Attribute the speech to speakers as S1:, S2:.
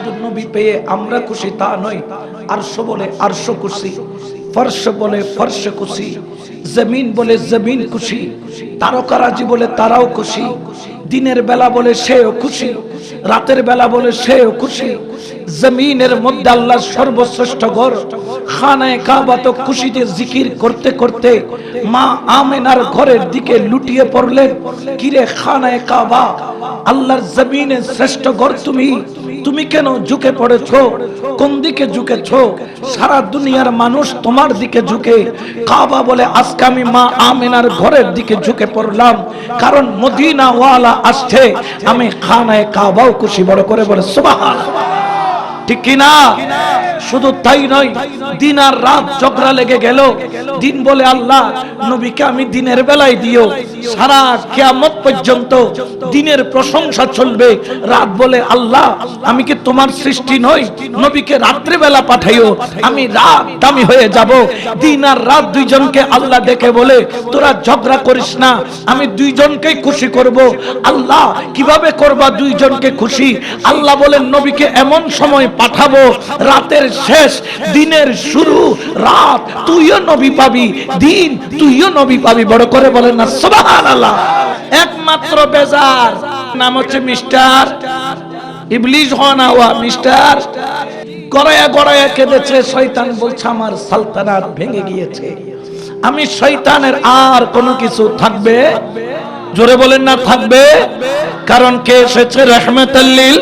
S1: শুধু নবী পেয়ে আমরা খুশি তা নয়, আরশ বলে আরশ খুশি, ফরশ বলে ফরশ খুশি, জমিন বলে জমিন খুশি, তারকারাজি বলে তারাও খুশি, দিনের বেলা বলে সেও খুশি, রাতের বেলা বলে সেও খুশি। জমিনের মধ্যে আল্লাহর সর্বশ্রেষ্ঠ ঘর খানায়ে কাবা তো খুশিতে জিকির করতে করতে মা আমেনার ঘরের দিকে লুটিয়ে পড়লেন। কিরে খানায়ে কাবা, আল্লাহর জমিনের শ্রেষ্ঠ ঘর তুমি, তুমি কেন ঝুঁকে পড়েছো? কোন দিকে ঝুঁকেছো? সারা দুনিয়ার মানুষ তোমার দিকে ঝুঁকে, কাবা বলে আজকে আমি মা আমেনার ঘরের দিকে ঝুঁকে পড়লাম, কারণ মদিনা ওয়ালা আসছে। আমি খানায়ে কাবাও খুশি। বড় করে বলে সুবহানাল্লাহ। ঠিক কিনা? শুধু তাই নয়, দিন আর রাত ঝগড়া লেগে গেল। দিন বলে আল্লাহ নবীকে আমি দিনের বেলায় দিও, সারা কিয়ামত পর্যন্ত দিনের প্রশংসা চলবে। রাত বলে আল্লাহ আমি কি তোমার সৃষ্টি নই, নবীকে রাত্রে বেলা পাঠাইও, আমি রাত দামি হয়ে যাব। দিন আর রাত দুইজনকে আল্লাহ ডেকে বলে তোরা ঝগড়া করিস না, আমি দুইজনকেই খুশি করব। আল্লাহ কিভাবে করবা দুইজনকে খুশি? আল্লাহ বলেন নবীকে এমন সময় পাঠাবো, রাতের শেষ দিনের শুরু, রাত তুইও নবী পাবি, দিন তুইও নবী পাবি। বড় করে বলেন না সুবহানাল্লাহ। একমাত্র বেজার নাম হচ্ছে মিস্টার ইবলিস। হনা ওয়া মিস্টার গড়ায়া গড়ায়া কেঁদেছে। শয়তান বলছে আমার সালতানাত ভেঙে গিয়েছে, আমি শয়তানের আর কোনো কিছু থাকবে? জোরে বলেন না থাকবে। কারণ কে এসেছে? রাহমাতাল লিল